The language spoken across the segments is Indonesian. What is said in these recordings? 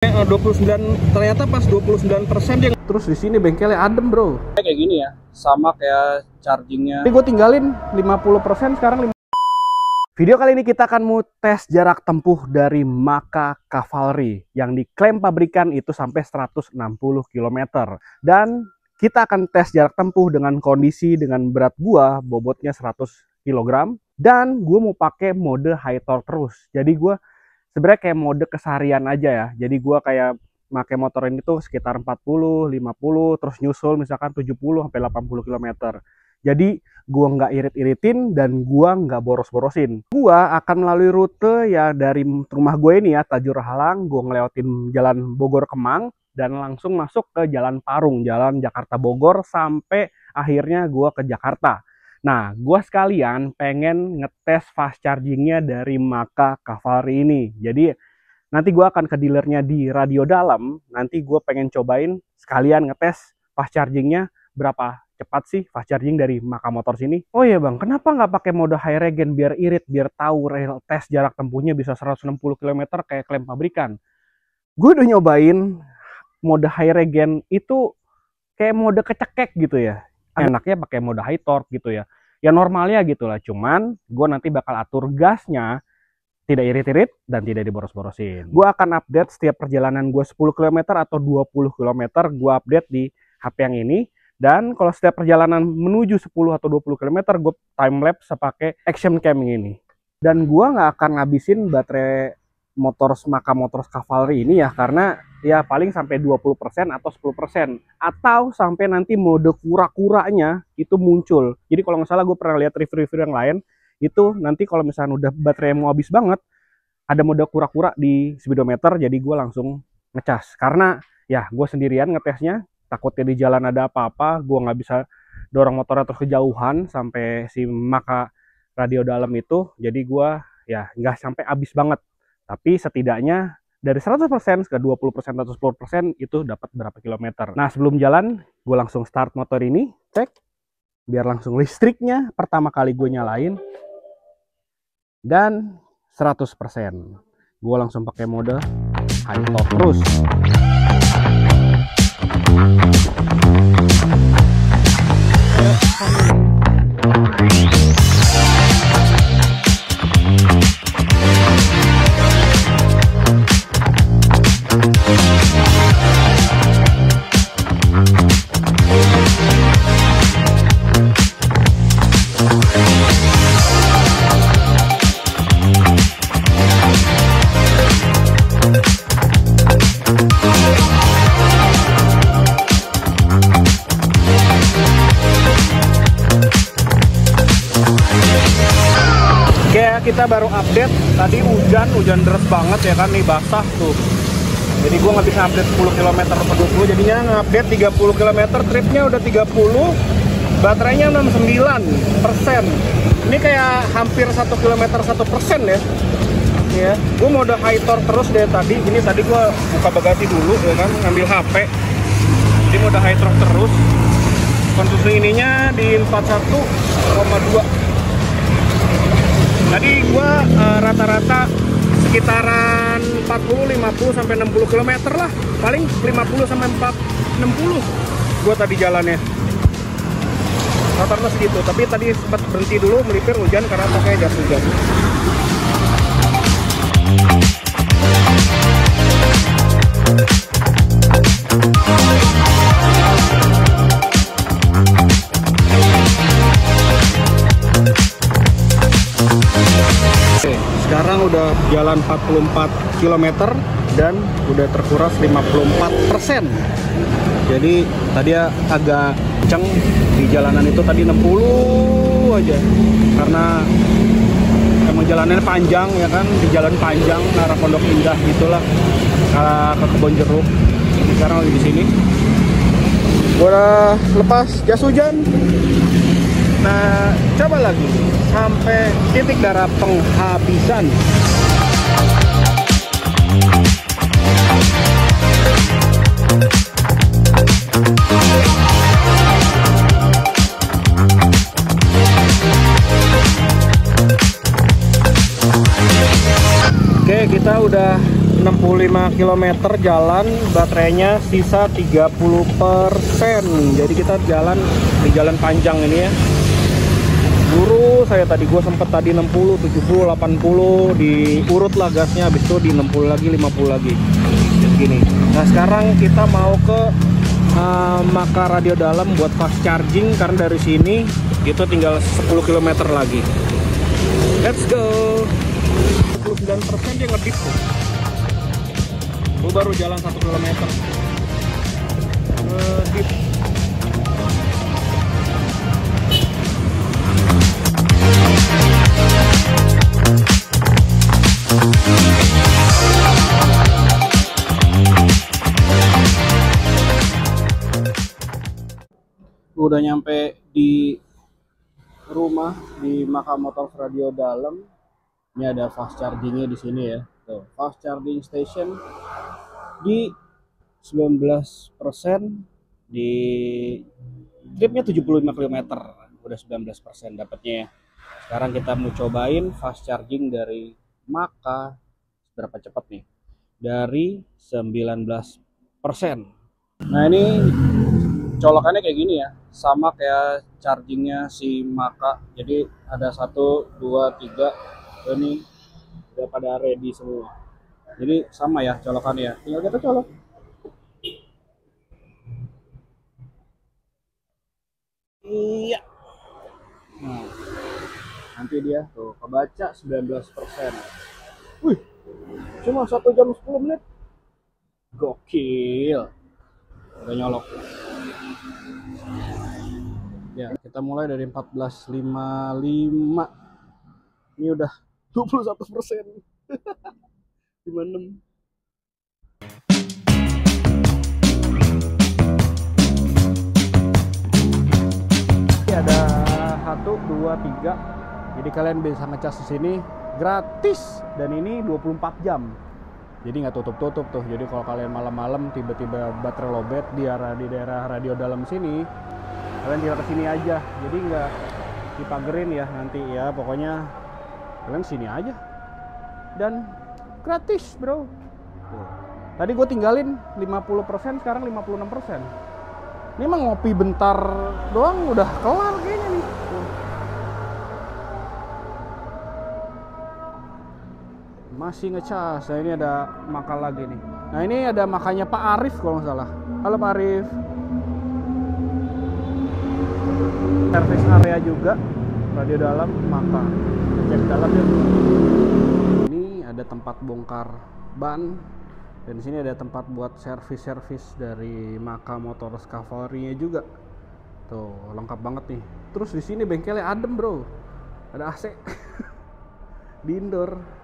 29, ternyata pas 29% dia. Terus di sini bengkelnya adem, bro. Kayak gini ya, sama kayak chargingnya. Tapi gue tinggalin 50% sekarang. Video kali ini kita akan mau tes jarak tempuh dari Maka Cavalry yang diklaim pabrikan itu sampai 160 km. Dan kita akan tes jarak tempuh dengan kondisi dengan berat gua bobotnya 100 kg dan gue mau pakai mode high torque terus. Jadi gue sebenarnya kayak mode keseharian aja ya. Jadi gue kayak pakai motor ini tuh sekitar 40, 50, terus nyusul misalkan 70 sampai 80 km. Jadi gue nggak irit-iritin dan gue nggak boros-borosin. Gue akan melalui rute ya dari rumah gue ini ya, Tajur Halang. Gue ngelewatin jalan Bogor Kemang dan langsung masuk ke Jalan Parung, jalan Jakarta Bogor sampai akhirnya gue ke Jakarta. Nah, gue sekalian pengen ngetes fast chargingnya dari Maka Cavalry ini. Jadi nanti gue akan ke dealernya di Radio Dalam. Nanti gue pengen cobain sekalian ngetes fast chargingnya berapa cepat sih fast charging dari Maka Motors ini. Oh iya bang, kenapa nggak pakai mode high regen biar irit, biar tahu real tes jarak tempuhnya bisa 160 km kayak klaim pabrikan. Gue udah nyobain mode high regen itu kayak mode kecekek gitu ya. Enaknya pakai mode high torque gitu ya. Ya normalnya gitu lah. Cuman gue nanti bakal atur gasnya tidak irit-irit dan tidak diboros-borosin. Gue akan update setiap perjalanan gue 10 km atau 20 km. Gue update di HP yang ini. Dan kalau setiap perjalanan menuju 10 atau 20 km gue timelapse pakai action cam ini. Dan gue nggak akan ngabisin baterai Maka Motors Cavalry ini ya, karena ya paling sampai 20% atau 10%, atau sampai nanti mode kura-kuranya itu muncul. Jadi kalau nggak salah gue pernah lihat review-review yang lain itu nanti kalau misalnya udah baterai mau habis banget ada mode kura-kura di speedometer, jadi gue langsung ngecas. Karena ya gue sendirian ngetesnya, takutnya di jalan ada apa-apa, gue nggak bisa dorong motornya terus kejauhan sampai si Maka Radio Dalam itu. Jadi gue ya nggak sampai habis banget. Tapi setidaknya dari 100% ke 20% atau 10% itu dapat berapa kilometer. Nah sebelum jalan, gue langsung start motor ini, cek. Biar langsung listriknya pertama kali gue nyalain. Dan 100%. Gue langsung pakai mode high torque terus. Kita baru update, tadi hujan deras banget ya kan, nih basah tuh. Jadi gue nggak bisa update 10 km atau 20, jadinya nge-update 30 km, tripnya udah 30, baterainya 69%. Ini kayak hampir 1 km 1% ya. Ya, gue mode high torque terus deh tadi. Ini tadi gue buka bagasi dulu ya kan, ngambil HP. Jadi mode high torque terus. Konsumsi ininya di 41,2. Tadi gua rata-rata sekitaran 40, 50 sampai 60 km lah. Paling 50 sampai 60 gua tadi jalannya. Rata-rata segitu. Tapi tadi sempat berhenti dulu melipir hujan karena pakai jas hujan. Sekarang udah jalan 44 km dan udah terkuras 54%. Jadi tadi ya agak kenceng di jalanan itu, tadi 60 aja. Karena emang jalanannya panjang ya kan, di jalan panjang arah Pondok Indah gitulah, arah ke Kebon Jeruk. Sekarang lagi di sini. Gua udah lepas jas hujan. Nah, coba lagi sampai titik darah penghabisan. Oke, kita udah 60 25 km jalan, baterainya sisa 30%. Jadi kita jalan di jalan panjang ini ya. Buru saya tadi, gue sempet tadi 60, 70, 80, diurut lah gasnya, habis itu di 60 lagi, 50 lagi. Jadi gini. Nah sekarang kita mau ke Maka Radio Dalam buat fast charging, karena dari sini itu tinggal 10 km lagi. Let's go. 29% dia ngedip tuh. Gue baru jalan 1 km. Ngedip. Udah nyampe di rumah di Maka Motors Radio Dalam. Ini ada fast chargingnya di sini ya. Tuh, fast charging station di 19%, di tripnya 75 km. Udah 19% dapatnya ya. Sekarang kita mau cobain fast charging dari Maka seberapa cepat nih. Dari 19%. Nah ini colokannya kayak gini ya, sama kayak chargingnya si Maka. Jadi ada 1, 2, 3, ini udah pada ready semua. Jadi sama ya colokannya, tinggal kita colok. Iya. Nah, nanti dia tuh kebaca 19%. Wih, cuma 1 jam 10 menit. Gokil. Udah nyolok. Ya, kita mulai dari 14.55. Ini udah 21%. 56. Ini ada 1, 2, 3. Jadi kalian bisa ngecas di sini gratis, dan ini 24 jam. Jadi nggak tutup-tutup tuh. Jadi kalau kalian malam-malam tiba-tiba baterai lowbat di daerah Radio Dalam sini, kalian tinggal kesini aja. Jadi nggak dipagerin ya nanti ya. Pokoknya kalian sini aja dan gratis bro. Tuh. Tadi gue tinggalin 50%, sekarang 56%. Ini emang ngopi bentar doang udah kelar kayaknya nih. Tuh. Masih ngecas. Nah ini ada Maka lagi nih. Nah ini ada Makanya Pak Arif kalau nggak salah. Halo Pak Arif. Service area juga Radio Dalam Maka. Cek dalam ya. Ini ada tempat bongkar ban, dan di sini ada tempat buat servis dari Maka Motors Cavalry-nya juga. Tuh lengkap banget nih. Terus di sini bengkelnya adem bro. Ada AC di indoor.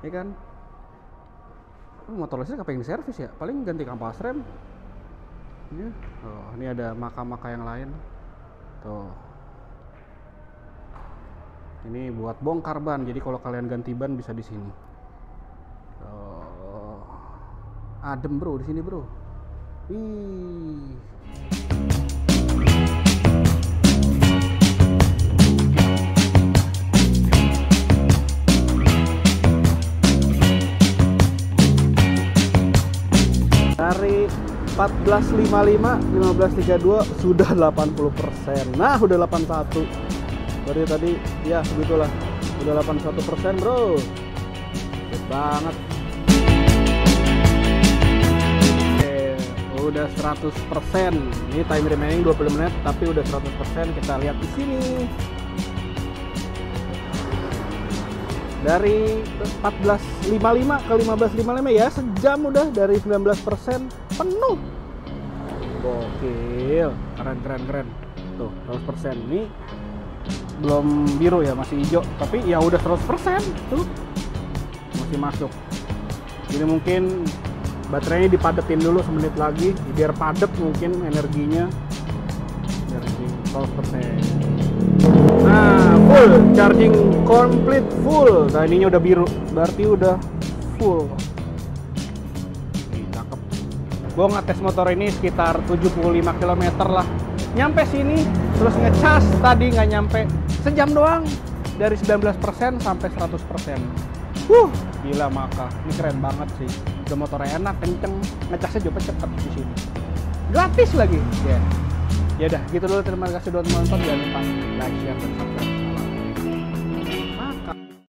Ya kan, motor listrik apa yang diservis ya, paling ganti kampas rem ya. Oh, ini ada Maka-Maka yang lain tuh, ini buat bongkar ban. Jadi kalau kalian ganti ban bisa di sini. Oh, adem bro di sini bro. Ih. Dari 14.55, 15.32 sudah 80%. Nah, udah 81. Dari tadi ya begitulah. Udah 81%, bro. Cepet banget. Oke, udah 100%. Ini time remaining 20 menit, tapi udah 100%. Kita lihat di sini. Dari 14.55 ke 15.55 ya, sejam udah dari 19% penuh. Gokil, keren. Tuh, 100%. Ini belum biru ya, masih hijau, tapi ya udah 100% tuh. Masih masuk. Jadi mungkin baterainya dipadetin dulu semenit lagi biar padat mungkin energinya. Energi 100%. Nah, full charging, complete full. Nah, ininya udah biru, berarti udah full. Nih, cakep. Gue ngetes motor ini sekitar 75 km lah. Nyampe sini, terus ngecas tadi nggak nyampe sejam doang. Dari 19% sampai 100%. Gila Maka, ini keren banget sih. Udah motornya enak, kenceng, ngecasnya juga cepet di sini. Gratis lagi. Ya. Ya udah, gitu dulu. Terima kasih udah nonton. Jangan lupa like, share, dan subscribe.